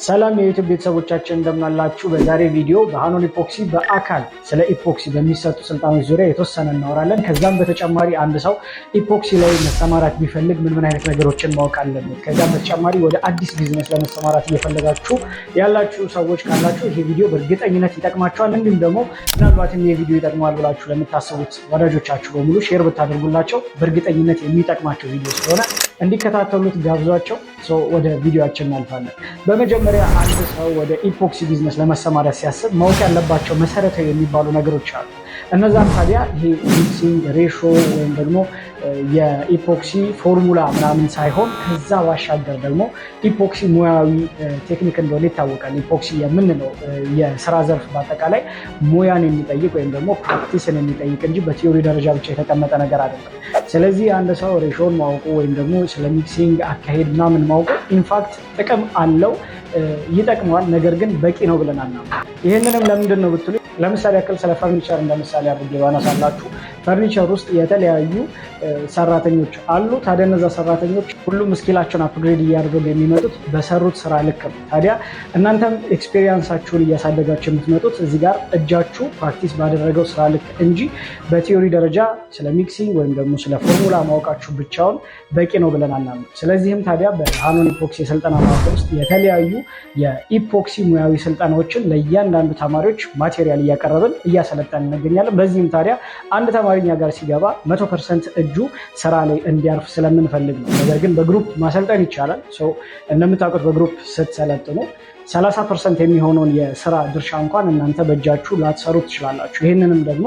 ሰላም የዩቲዩብ ቤተሰቦቻችን እንደምናላችሁ። በዛሬ ቪዲዮ በሃኖን ኢፖክሲ በአካል ስለ ኢፖክሲ በሚሰጡ ስልጠናዎች ዙሪያ የተወሰነ እናወራለን። ከዛም በተጨማሪ አንድ ሰው ኢፖክሲ ላይ መሰማራት ቢፈልግ ምን አይነት ነገሮችን ማወቅ አለበት፣ ከዛም በተጨማሪ ወደ አዲስ ቢዝነስ ለመሰማራት እየፈለጋችሁ ያላችሁ ሰዎች ካላችሁ ይሄ ቪዲዮ በእርግጠኝነት ይጠቅማችኋል። እንዲሁም ደግሞ ምናልባትም ይሄ ቪዲዮ ይጠቅማል ብላችሁ ለምታስቡት ወዳጆቻችሁ በሙሉ ሼር ብታደርጉላቸው በእርግጠኝነት የሚጠቅማቸው ቪዲዮ ስለሆነ እንዲከታተሉት ጋብዟቸው። ወደ ቪዲዮአችን እናልፋለን። በመጀመሪያ አንድ ሰው ወደ ኢፖክሲ ቢዝነስ ለመሰማራት ሲያስብ ማወቅ ያለባቸው መሰረታዊ የሚባሉ ነገሮች አሉ። እነዛም ታዲያ ይሄ ሚክሲንግ ሬሾ ወይም ደግሞ የኢፖክሲ ፎርሙላ ምናምን ሳይሆን ከዛ ባሻገር ደግሞ ኢፖክሲ ሙያዊ ቴክኒክ እንደሆነ ይታወቃል። ኢፖክሲ የምንለው የስራ ዘርፍ በአጠቃላይ ሙያን የሚጠይቅ ወይም ደግሞ ፕራክቲስን የሚጠይቅ እንጂ በቲዮሪ ደረጃ ብቻ የተቀመጠ ነገር አይደለም። ስለዚህ አንድ ሰው ሬሾን ማወቁ ወይም ደግሞ ስለ ሚክሲንግ አካሄድ ምናምን ማወቁ ኢንፋክት ጥቅም አለው፣ ይጠቅመዋል። ነገር ግን በቂ ነው ብለን አናምንም። ይህንንም ለምንድን ነው ብትሉ ለምሳሌ ያክል ስለ ፈርኒቸር እንደምሳሌ አድርጌ ባነሳላችሁ ፈርኒቸር ውስጥ የተለያዩ ሰራተኞች አሉ። ታዲያ እነዛ ሰራተኞች ሁሉም ስኪላቸውን አፕግሬድ እያደረጉ የሚመጡት በሰሩት ስራ ልክ ነው። ታዲያ እናንተም ኤክስፔሪየንሳችሁን እያሳደጋችሁ የምትመጡት እዚህ ጋር እጃችሁ ፕራክቲስ ባደረገው ስራ ልክ እንጂ በቲዮሪ ደረጃ ስለ ሚክሲንግ ወይም ደግሞ ስለ ፎርሙላ ማወቃችሁ ብቻውን በቂ ነው ብለን አናምንም። ስለዚህም ታዲያ በሃኖን ኢፖክሲ የስልጠና ማዕከል ውስጥ የተለያዩ የኢፖክሲ ሙያዊ ስልጠናዎችን ለእያንዳንዱ ተማሪዎች ማቴሪያል እያቀረብን እያሰለጠን እንገኛለን። በዚህም ታዲያ አንድ ተማሪኛ ጋር ሲገባ 100% እጁ ስራ ላይ እንዲያርፍ ስለምንፈልግ ነው። ነገር ግን በግሩፕ ማሰልጠን ይቻላል። እንደምታውቁት በግሩፕ ስትሰለጥኑ 30% የሚሆነውን የስራ ድርሻ እንኳን እናንተ በእጃችሁ ላትሰሩ ትችላላችሁ። ይህንንም ደግሞ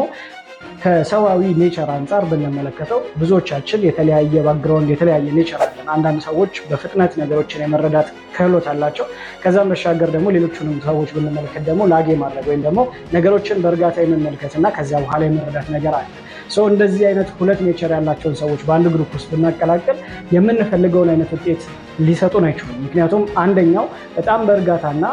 ከሰዋዊ ኔቸር አንጻር ብንመለከተው ብዙዎቻችን የተለያየ ባክግራውንድ የተለያየ ኔቸር አለን። አንዳንድ ሰዎች በፍጥነት ነገሮችን የመረዳት ክህሎት አላቸው። ከዛም በሻገር ደግሞ ሌሎቹንም ሰዎች ብንመለከት ደግሞ ላጌ ማድረግ ወይም ደግሞ ነገሮችን በእርጋታ የመመልከት እና ከዚያ በኋላ የመረዳት ነገር አለ። እንደዚህ አይነት ሁለት ኔቸር ያላቸውን ሰዎች በአንድ ግሩፕ ውስጥ ብናቀላቀል የምንፈልገውን አይነት ውጤት ሊሰጡን አይችሉም። ምክንያቱም አንደኛው በጣም በእርጋታና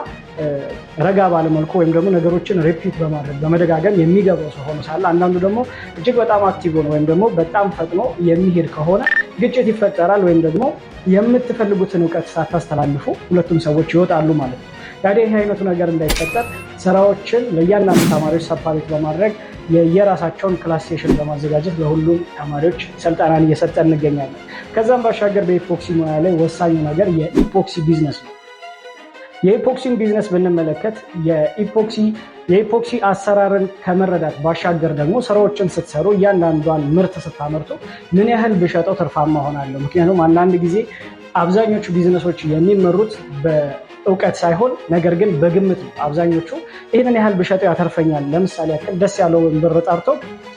ረጋ ባለመልኩ ወይም ደግሞ ነገሮችን ሪፒት በማድረግ በመደጋገም የሚገባው ሰው ሆኖ ሳለ አንዳንዱ ደግሞ እጅግ በጣም አክቲቭ ሆኖ ወይም ደግሞ በጣም ፈጥኖ የሚሄድ ከሆነ ግጭት ይፈጠራል፣ ወይም ደግሞ የምትፈልጉትን እውቀት ሳታስተላልፉ ሁለቱም ሰዎች ይወጣሉ ማለት ነው። ታዲያ ይህ አይነቱ ነገር እንዳይፈጠር ስራዎችን ለእያንዳንዱ ተማሪዎች ሰፓሬት በማድረግ የየራሳቸውን ክላስ ሴሽን በማዘጋጀት ለሁሉም ተማሪዎች ስልጠናን እየሰጠን እንገኛለን። ከዛም ባሻገር በኢፖክሲ ሙያ ላይ ወሳኙ ነገር የኢፖክሲ ቢዝነስ ነው። የኢፖክሲን ቢዝነስ ብንመለከት የኢፖክሲ አሰራርን ከመረዳት ባሻገር ደግሞ ስራዎችን ስትሰሩ እያንዳንዷን ምርት ስታመርቱ ምን ያህል ብሸጠው ትርፋማ ሆናለሁ። ምክንያቱም አንዳንድ ጊዜ አብዛኞቹ ቢዝነሶች የሚመሩት በእውቀት ሳይሆን ነገር ግን በግምት ነው። አብዛኞቹ ይህንን ያህል ብሸጠው ያተርፈኛል፣ ለምሳሌ ያክል ደስ ያለውን ብር ጠርቶ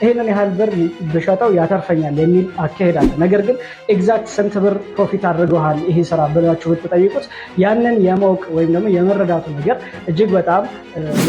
ይህንን ያህል ብር ብሸጠው ያተርፈኛል የሚል አካሄድ አለ። ነገር ግን ኤግዛክት ስንት ብር ፕሮፊት አድርገዋል ይሄ ስራ ብላችሁ ብትጠይቁት ያንን የማወቅ ወይም ደግሞ የመረዳቱ ነገር እጅግ በጣም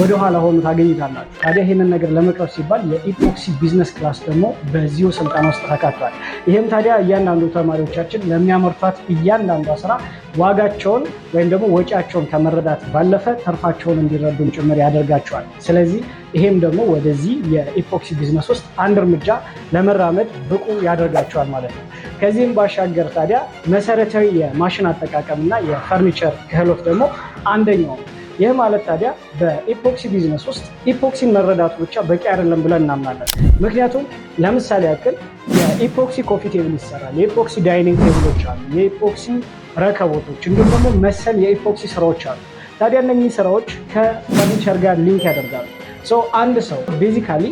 ወደኋላ ሆኖ ታገኝታላችሁ። ታዲያ ይህንን ነገር ለመቅረፍ ሲባል የኢፖክሲ ቢዝነስ ክላስ ደግሞ በዚሁ ስልጠና ውስጥ ተካቷል። ይህም ታዲያ እያንዳንዱ ተማሪዎቻችን ለሚያመርቷት እያንዳንዷ ስራ ዋጋቸውን ወይም ደግሞ ወጪያቸውን ከመረዳት ባለፈ ተርፋቸውን እንዲረዱም ጭምር ያደርጋቸዋል። ስለዚህ ይሄም ደግሞ ወደዚህ የኢፖክሲ ቢዝነስ ውስጥ አንድ እርምጃ ለመራመድ ብቁ ያደርጋቸዋል ማለት ነው። ከዚህም ባሻገር ታዲያ መሰረታዊ የማሽን አጠቃቀም እና የፈርኒቸር ክህሎት ደግሞ አንደኛው ነው። ይህ ማለት ታዲያ በኢፖክሲ ቢዝነስ ውስጥ ኢፖክሲን መረዳቱ ብቻ በቂ አይደለም ብለን እናምናለን። ምክንያቱም ለምሳሌ ያክል የኢፖክሲ ኮፊ ቴብል ይሰራል፣ የኢፖክሲ ዳይኒንግ ቴብሎች አሉ፣ የኢፖክሲ ረከቦቶች እንዲሁም ደግሞ መሰል የኢፖክሲ ስራዎች አሉ። ታዲያ እነኚህ ስራዎች ከፈርኒቸር ጋር ሊንክ ያደርጋሉ። አንድ ሰው ቤዚካሊ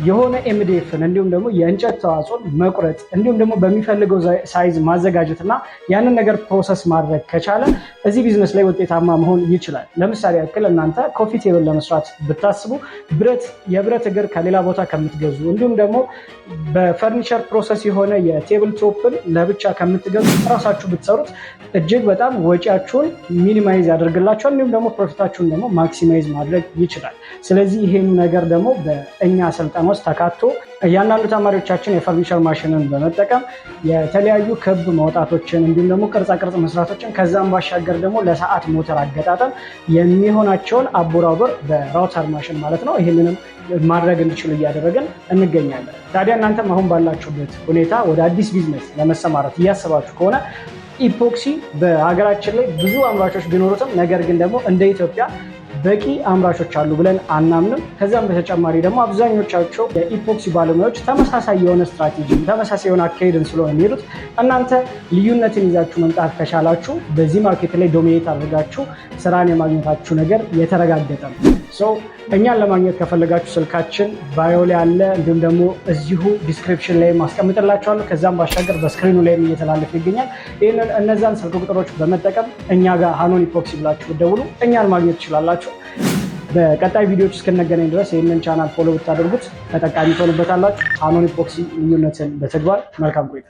የሆነ ኤምዲኤፍን እንዲሁም ደግሞ የእንጨት ተዋጽኦን መቁረጥ እንዲሁም ደግሞ በሚፈልገው ሳይዝ ማዘጋጀት እና ያንን ነገር ፕሮሰስ ማድረግ ከቻለ እዚህ ቢዝነስ ላይ ውጤታማ መሆን ይችላል። ለምሳሌ ያክል እናንተ ኮፊ ቴብል ለመስራት ብታስቡ የብረት እግር ከሌላ ቦታ ከምትገዙ እንዲሁም ደግሞ በፈርኒቸር ፕሮሰስ የሆነ የቴብል ቶፕን ለብቻ ከምትገዙ ራሳችሁ ብትሰሩት እጅግ በጣም ወጪያችሁን ሚኒማይዝ ያደርግላችኋል፣ እንዲሁም ደግሞ ፕሮፊታችሁን ደግሞ ማክሲማይዝ ማድረግ ይችላል። ስለዚህ ይህም ነገር ደግሞ በእኛ ስልጠና ውስጥ ተካቶ እያንዳንዱ ተማሪዎቻችን የፈርኒቸር ማሽንን በመጠቀም የተለያዩ ክብ ማውጣቶችን እንዲሁም ደግሞ ቅርጻቅርጽ መስራቶችን ከዛም ባሻገር ደግሞ ለሰዓት ሞተር አገጣጠም የሚሆናቸውን አቦራበር በራውተር ማሽን ማለት ነው ይህንንም ማድረግ እንዲችሉ እያደረግን እንገኛለን። ታዲያ እናንተም አሁን ባላችሁበት ሁኔታ ወደ አዲስ ቢዝነስ ለመሰማራት እያሰባችሁ ከሆነ ኢፖክሲ በሀገራችን ላይ ብዙ አምራቾች ቢኖሩትም ነገር ግን ደግሞ እንደ ኢትዮጵያ በቂ አምራቾች አሉ ብለን አናምንም። ከዛም በተጨማሪ ደግሞ አብዛኞቻቸው የኢፖክሲ ባለሙያዎች ተመሳሳይ የሆነ ስትራቴጂ ተመሳሳይ የሆነ አካሄድን ስለሆነ የሚሄዱት እናንተ ልዩነትን ይዛችሁ መምጣት ከቻላችሁ በዚህ ማርኬት ላይ ዶሚኔት አድርጋችሁ ስራን የማግኘታችሁ ነገር የተረጋገጠ ነው። እኛን ለማግኘት ከፈለጋችሁ ስልካችን ባዮ ላይ አለ፣ እንዲሁም ደግሞ እዚሁ ዲስክሪፕሽን ላይ ማስቀምጥላችኋለሁ። ከዛም ባሻገር በስክሪኑ ላይ እየተላለፈ ይገኛል። እነዛን ስልክ ቁጥሮች በመጠቀም እኛ ጋር ሃኖን ኢፖክሲ ብላችሁ ብትደውሉ እኛን ማግኘት ትችላላችሁ። በቀጣይ ቪዲዮዎች እስክንገናኝ ድረስ ይህንን ቻናል ፎሎ ብታደርጉት ተጠቃሚ ትሆኑበታላችሁ። ሃኖን ኢፖክሲ ልዩነትን በተግባር። መልካም ቆይታ።